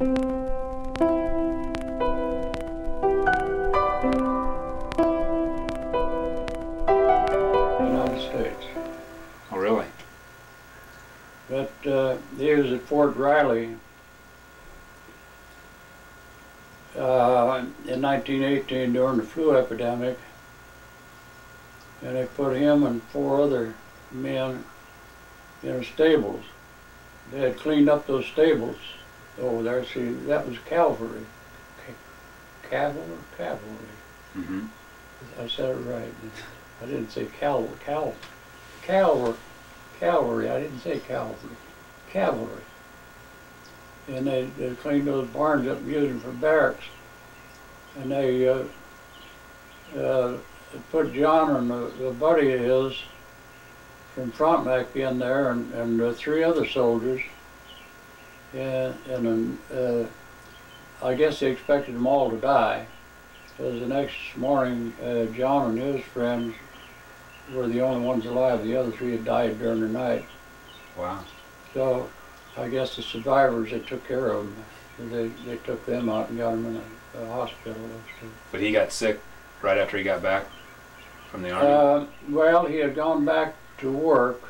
United States. Oh, really? But he was at Fort Riley in 1918 during the flu epidemic, and they put him and 4 other men in stables. They had cleaned up those stables over there. See, that was cavalry. Cavalry? Mm-hmm. I said it right. I didn't say cavalry. I didn't say cavalry. Cavalry. And they cleaned those barns up and used them for barracks. And they put John and a buddy of his from Frontenac in there, and 3 other soldiers. And I guess they expected them all to die, because the next morning John and his friends were the only ones alive. The other 3 had died during the night. Wow. So I guess the survivors, they took care of them. They took them out and got them in a hospital. But he got sick right after he got back from the army? Well, he had gone back to work,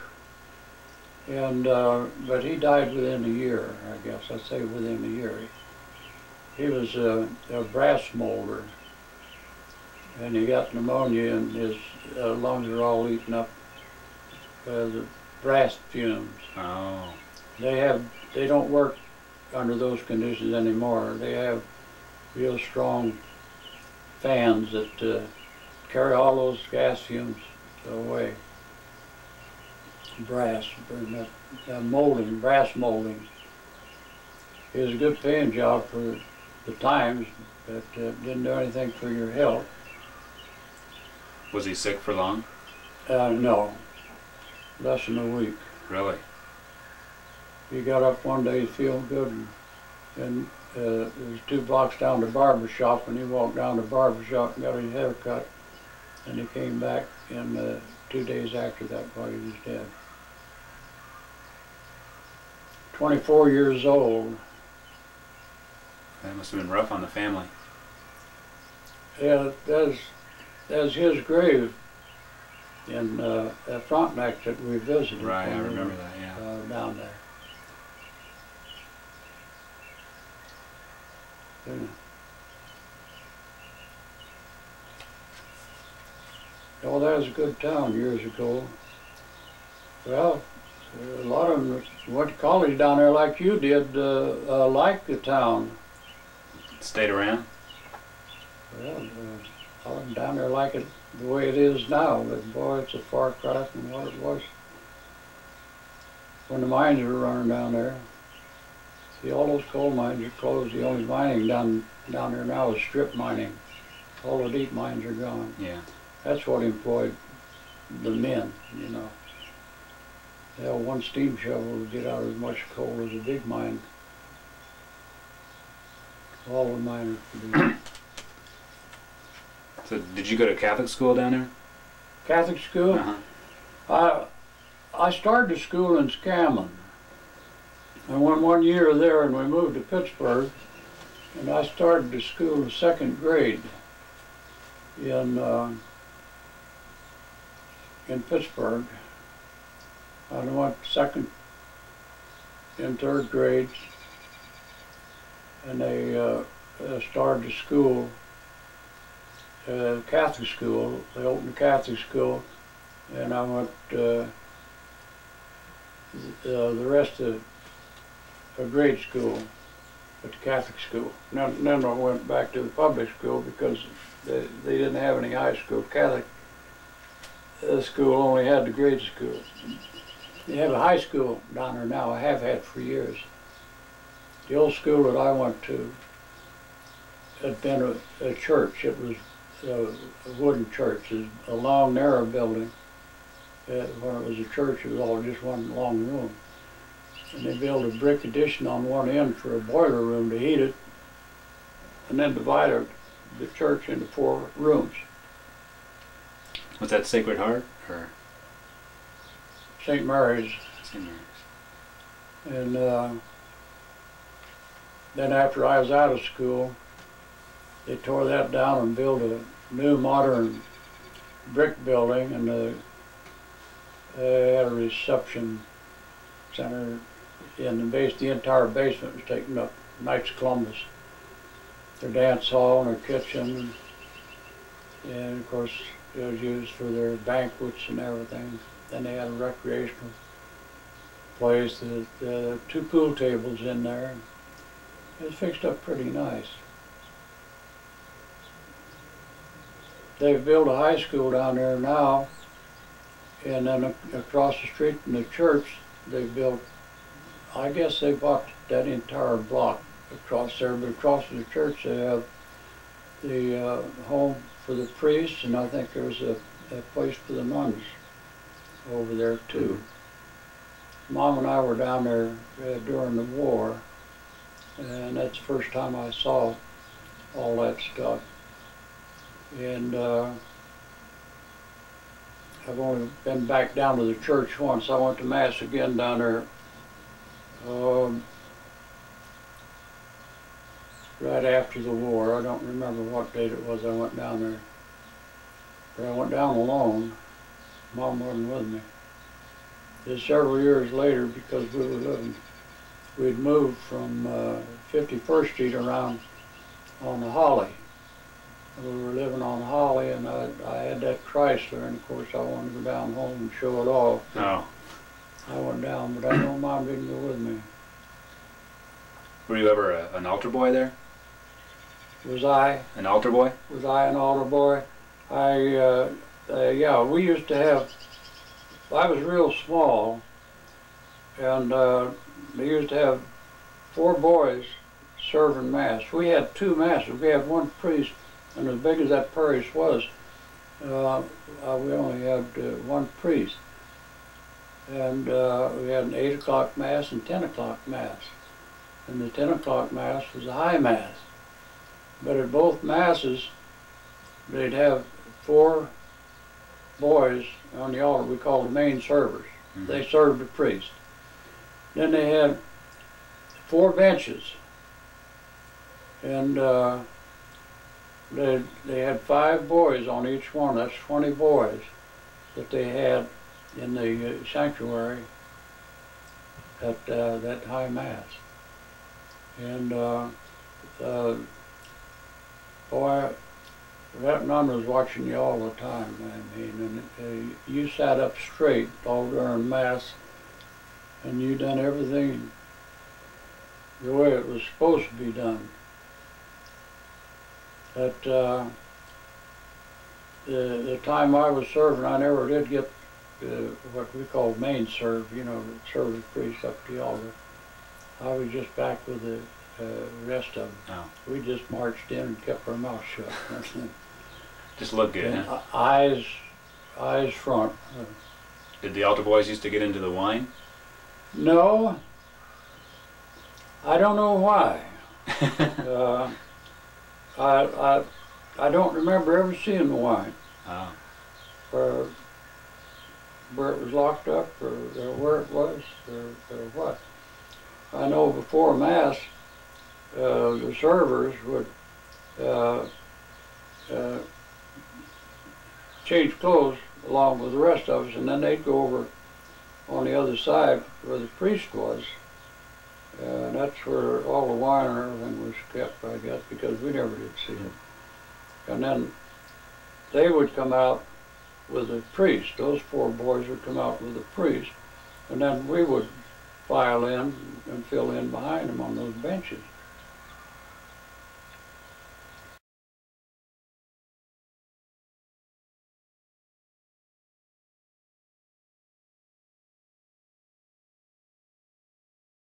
and but he died within a year, I guess. I'd say within a year. He was a brass molder, and he got pneumonia, and his lungs are all eaten up by the brass fumes. Oh. They don't work under those conditions anymore. They have real strong fans that carry all those gas fumes away. Brass, molding, brass molding. It was a good paying job for the times, but didn't do anything for your health. Was he sick for long? No, less than a week. Really? He got up one day feeling good, and it was 2 blocks down to the barber shop, and he walked down to the barber shop and got his hair cut, and he came back, and 2 days after that, while he was dead. 24 years old. That must have been rough on the family. Yeah, that's his grave in at Frontenac that we visited. Right, I remember that, yeah. Down there. Yeah. Oh, that was a good town years ago. Well, a lot of them went to college down there like you did, liked the town. Stayed around? Well, a lot of them down there like it the way it is now, but boy, it's a far cry from what it was when the mines were running down there. See, all those coal mines are closed. The only mining down there now is strip mining. All the deep mines are gone. Yeah. That's what employed the men, you know. They had 1 steam shovel to get out as much coal as a big mine. All the miners produced. So did you go to Catholic school down there? Catholic school? Uh-huh. I started school in Scammon. I went 1 year there, and we moved to Pittsburg, and I started the school in 2nd grade in Pittsburg. I went 2nd and 3rd grades, and they started the school, Catholic school. They opened a Catholic school, and I went the rest of grade school at the Catholic school. Then I went back to the public school because they didn't have any high school. Catholic school only had the grade school. They have a high school down there now. I have had for years. The old school that I went to had been a church. It was a wooden church. It was a long, narrow building. When it was a church, it was all just one long room. And they built a brick addition on one end for a boiler room to heat it, and then divided the church into 4 rooms. Was that Sacred Heart or St. Mary's. St. Mary's? And Then after I was out of school, they tore that down and built a new modern brick building, and they had a reception center in the base. The entire basement was taken up. Knights of Columbus, their dance hall and their kitchen, and of course it was used for their banquets and everything. Then they had a recreational place, the 2 pool tables in there. It was fixed up pretty nice. They've built a high school down there now, and then across the street from the church, they built, I guess they bought that entire block across there, but across the church they have the home for the priests, and I think there's a place for the nuns over there too. Mom and I were down there during the war, and that's the first time I saw all that stuff. And I've only been back down to the church once. I went to Mass again down there right after the war. I don't remember what date it was I went down there. But I went down alone. Mom wasn't with me. Just several years later, because we'd moved from 51st Street around on the Holly. We were living on Holly, and I had that Chrysler, and of course I wanted to go down home and show it off. Oh. I went down, but I know Mom didn't go with me. Were you ever an altar boy there? Was I? An altar boy? Was I an altar boy? Yeah, we used to have, I was real small, and they used to have 4 boys serving Mass. We had 2 Masses. We had 1 priest, and as big as that parish was, we only had 1 priest. And we had an 8 o'clock Mass and 10 o'clock Mass. And the 10 o'clock Mass was a high Mass. But at both Masses, they'd have 4 boys on the altar. We called the main servers. Mm-hmm. They served the priest. Then they had 4 benches. And they had 5 boys on each one. That's 20 boys that they had in the sanctuary at that high Mass. And boy, that nun was watching you all the time. I mean, and you sat up straight all during Mass, and you done everything the way it was supposed to be done. At the time I was serving, I never did get what we call main serve, you know, serve the priest up the altar. I was just back with the rest of them. Oh. We just marched in and kept our mouth shut. Just look good, and huh? Eyes front. Did the altar boys used to get into the wine? No. I don't know why. I don't remember ever seeing the wine. Oh. Or where it was locked up, or where it was, or what. I know before Mass, the servers would change clothes along with the rest of us, and then they'd go over on the other side where the priest was, and that's where all the wine and everything was kept, I guess, because we never did see it. And then they would come out with the priest. Those 4 boys would come out with the priest, and then we would file in and fill in behind them on those benches.